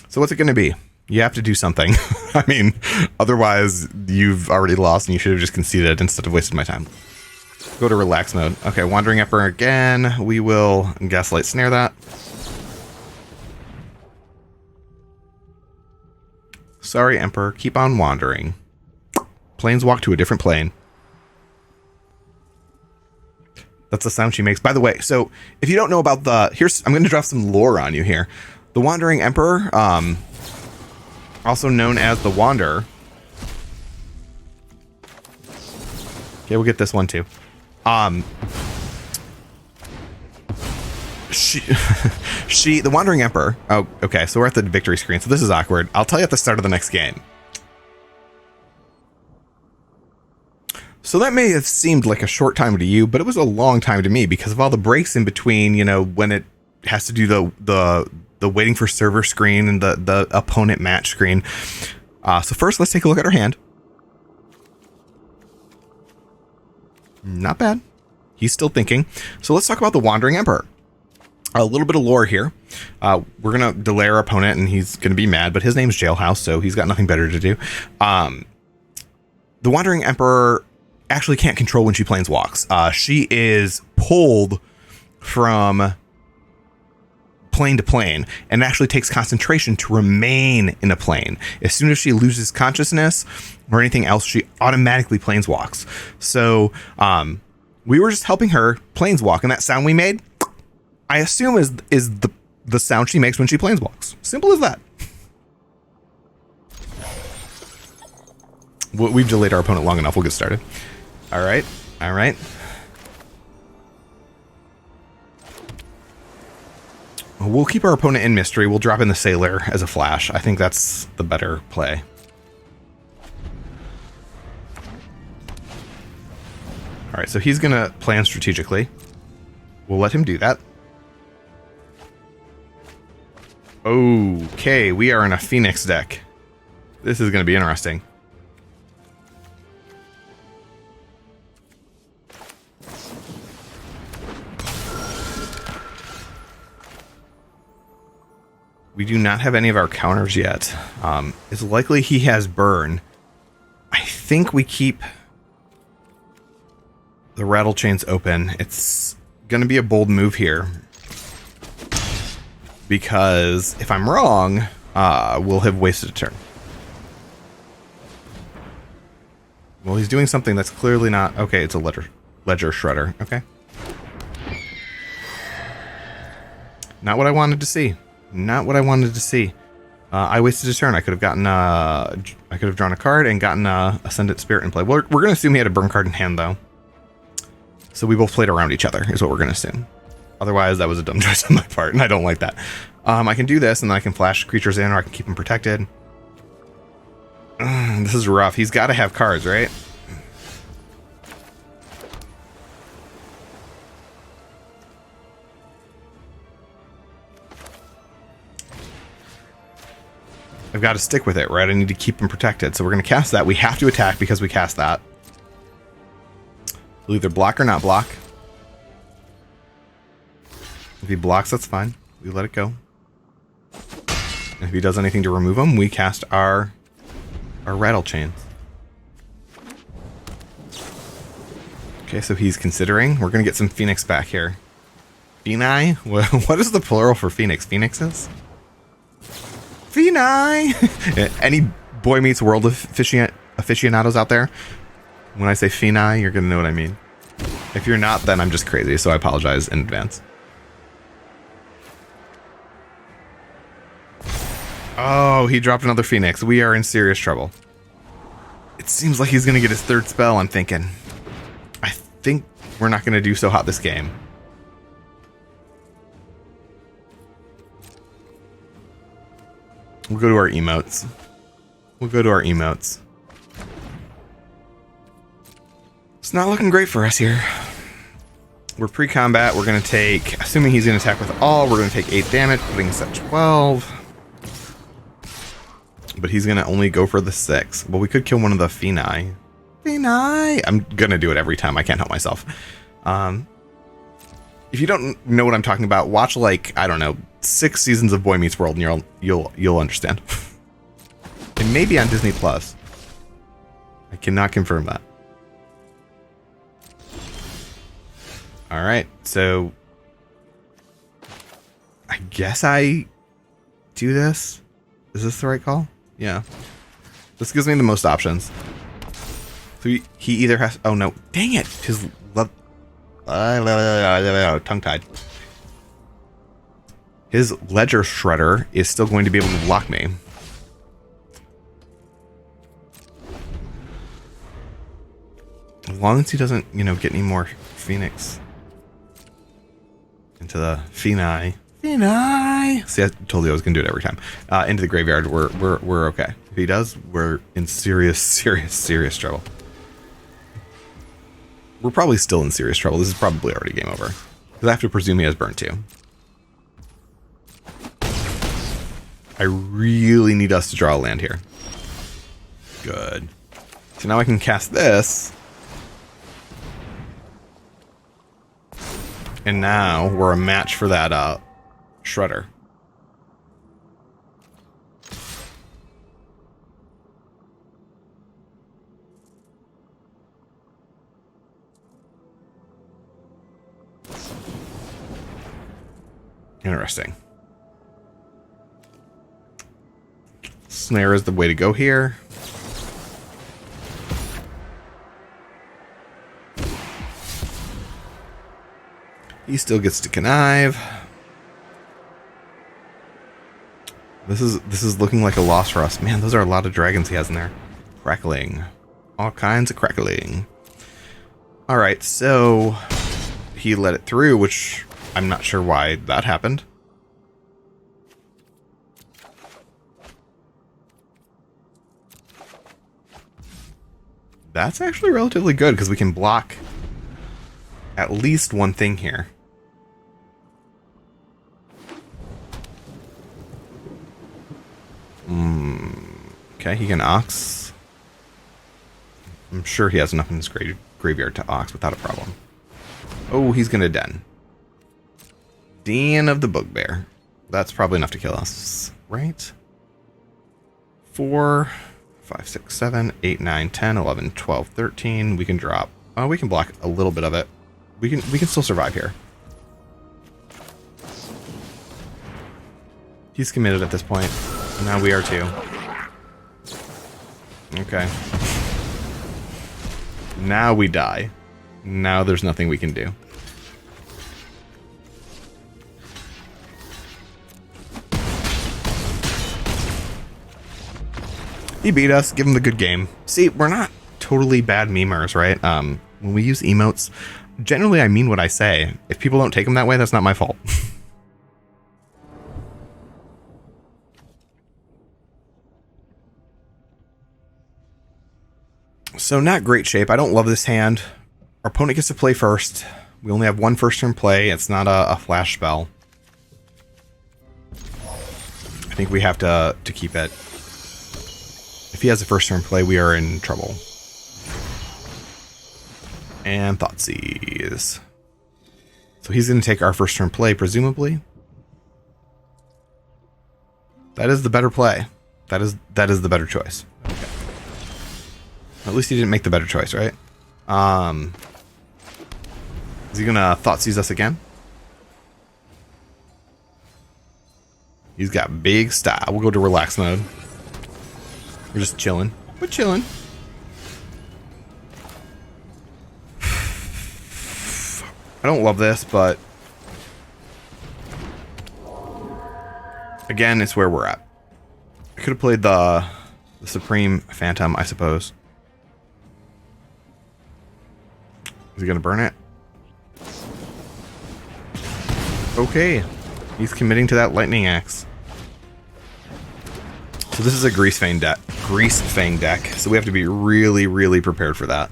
So what's it going to be? You have to do something. I mean, otherwise you've already lost and you should have just conceded instead of wasted my time. Go to relax mode. Okay, Wandering Emperor again. We will Geistlight Snare that. Sorry, Emperor. Keep on wandering. Planeswalk to a different plane. That's the sound she makes. By the way, so if you don't know about I'm going to drop some lore on you here. The Wandering Emperor, also known as the Wanderer. Okay, we'll get this one too. The Wandering Emperor. Oh, okay. So we're at the victory screen. So this is awkward. I'll tell you at the start of the next game. So that may have seemed like a short time to you, but it was a long time to me because of all the breaks in between, you know, when it has to do the waiting for server screen and the opponent match screen. So first, let's take a look at our hand. Not bad. He's still thinking. So let's talk about the Wandering Emperor. A little bit of lore here. We're going to delay our opponent and he's going to be mad, but his name's Jailhouse, so he's got nothing better to do. The Wandering Emperor actually can't control when she planeswalks. She is pulled from plane to plane and actually takes concentration to remain in a plane. As soon as she loses consciousness or anything else, she automatically planeswalks. So we were just helping her planeswalk, and that sound we made, I assume is the sound she makes when she planeswalks. Simple as that. We've delayed our opponent long enough. We'll get started. All right. All right. We'll keep our opponent in mystery. We'll drop in the Sailor as a flash. I think that's the better play. All right, so he's going to plan strategically. We'll let him do that. Okay, we are in a Phoenix deck. This is going to be interesting. We do not have any of our counters yet. It's likely he has burn. I think we keep the Rattlechains open. It's going to be a bold move here. Because if I'm wrong, we'll have wasted a turn. Well, he's doing something that's clearly not... Okay, it's a ledger shredder. Okay. Not what I wanted to see. Not what I wanted to see. I wasted a turn. I could have gotten I could have drawn a card and gotten Ascendant Spirit in play. We're going to assume he had a burn card in hand, though. So we both played around each other, is what we're going to assume. Otherwise, that was a dumb choice on my part, and I don't like that. I can do this, and then I can flash creatures in, or I can keep them protected. This is rough. He's got to have cards, right? I've got to stick with it, right? I need to keep him protected. So we're going to cast that. We have to attack because we cast that. We'll either block or not block. If he blocks, that's fine. We let it go. And if he does anything to remove him, we cast our Rattlechains. Okay, so he's considering. We're going to get some Phoenix back here. Phoenix? What is the plural for Phoenix? Phoenixes? Phoenix! Any Boy Meets World aficionados out there? When I say Phoenix, you're going to know what I mean. If you're not, then I'm just crazy, so I apologize in advance. Oh, he dropped another Phoenix. We are in serious trouble. It seems like he's going to get his third spell, I'm thinking. I think we're not going to do so hot this game. We'll go to our emotes. It's not looking great for us here. We're pre-combat. We're going to take, assuming he's going to attack with all, we're going to take 8 damage, putting us at 12. But he's going to only go for the 6. Well, we could kill one of the Phoenix. I'm going to do it every time. I can't help myself. If you don't know what I'm talking about, watch, like, I don't know, 6 seasons of Boy Meets World and you'll understand. It may be on Disney Plus. I cannot confirm that. All right, so I guess I do this. Is this the right call? Yeah. This gives me the most options. So he either has... Oh, no. Dang it. His... tongue-tied. His Ledger Shredder is still going to be able to block me. As long as he doesn't, you know, get any more Phoenix into the Phoenix. See, I told you I was gonna do it every time. Into the graveyard, we're okay. If he does, we're in serious trouble. We're probably still in serious trouble. This is probably already game over. Because I have to presume he has burn too. I really need us to draw a land here. Good. So now I can cast this. And now we're a match for that Shredder. Interesting. Snare is the way to go here. He still gets to connive. This is looking like a loss for us. Man, those are a lot of dragons he has in there. Crackling. All kinds of crackling. All right, so he let it through, which I'm not sure why that happened. That's actually relatively good because we can block at least one thing here. Okay, he can Ox. I'm sure he has enough in his graveyard to Ox without a problem. Oh, he's gonna Den. Den of the Bugbear. That's probably enough to kill us, right? 4, 5, 6, 7, 8, 9, 10, 11, 12, 13. We can drop. Oh, we can block a little bit of it. We can still survive here. He's committed at this point. Now we are too. Okay. Now we die. Now there's nothing we can do. He beat us. Give him the good game. See, we're not totally bad memers, right? When we use emotes, generally I mean what I say. If people don't take them that way, that's not my fault. So not great shape. I don't love this hand. Our opponent gets to play first. We only have one first turn play. It's not a flash spell. I think we have to keep it. If he has a first turn play, we are in trouble. And Thoughtseize. So he's going to take our first turn play, presumably. That is the better play. That is the better choice. Okay. At least he didn't make the better choice, right? Is he going to Thoughtseize us again? He's got big style. We'll go to relax mode. We're just chilling. We're chilling. I don't love this, but again, it's where we're at. I could have played the Supreme Phantom, I suppose. Is he gonna burn it? Okay. He's committing to that Lightning Axe. So this is a Grease Fang deck. So we have to be really, really prepared for that.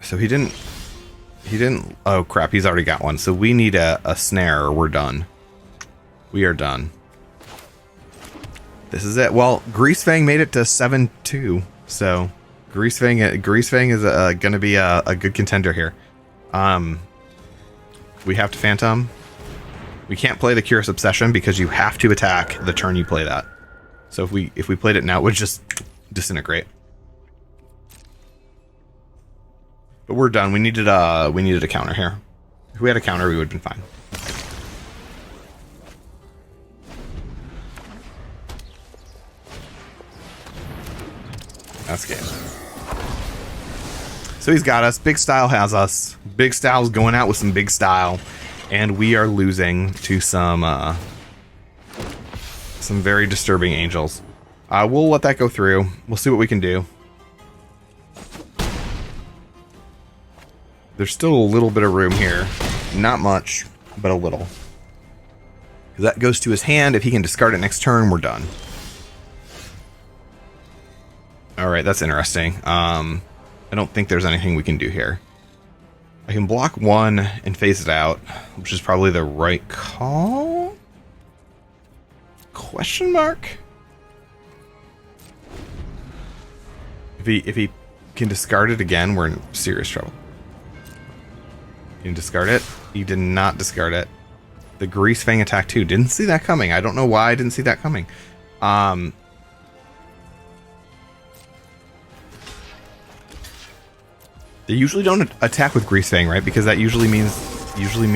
So he didn't. Oh crap! He's already got one. So we need a snare, or we're done. We are done. This is it. Well, Grease Fang made it to 7-2. So Grease Fang is going to be a good contender here. We have to Phantom. We can't play the Curious Obsession because you have to attack the turn you play that. So if we played it now, it would just disintegrate. But we're done. We needed a counter here. If we had a counter, we would have been fine. That's game. So he's got us. Big Style has us. Big Style's going out with some big style. And we are losing to some very disturbing angels. We'll let that go through. We'll see what we can do. There's still a little bit of room here. Not much, but a little. That goes to his hand. If he can discard it next turn, we're done. Alright, that's interesting. I don't think there's anything we can do here. I can block one and phase it out, which is probably the right call? Question mark? If he can discard it again, we're in serious trouble. You can discard it? He did not discard it. The Grease Fang attack too. Didn't see that coming. I don't know why I didn't see that coming. They usually don't attack with Grease Fang, right? Because that usually means that usually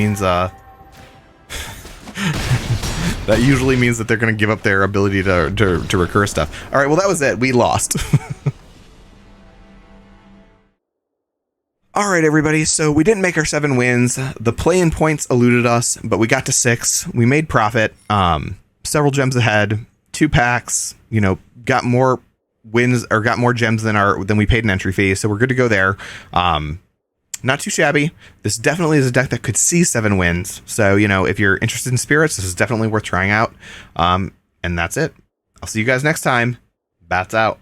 means that they're going to give up their ability to recur stuff. All right, well that was it. We lost. All right, everybody. So we didn't make our 7 wins. The play-in points eluded us, but we got to 6. We made profit. Several gems ahead. 2 packs. You know, got more wins or got more gems than we paid an entry fee, so we're good to go there. Not too shabby. This definitely is a deck that could see 7 wins. So, you know, if you're interested in spirits, this is definitely worth trying out. And that's it. I'll see you guys next time. Bats out.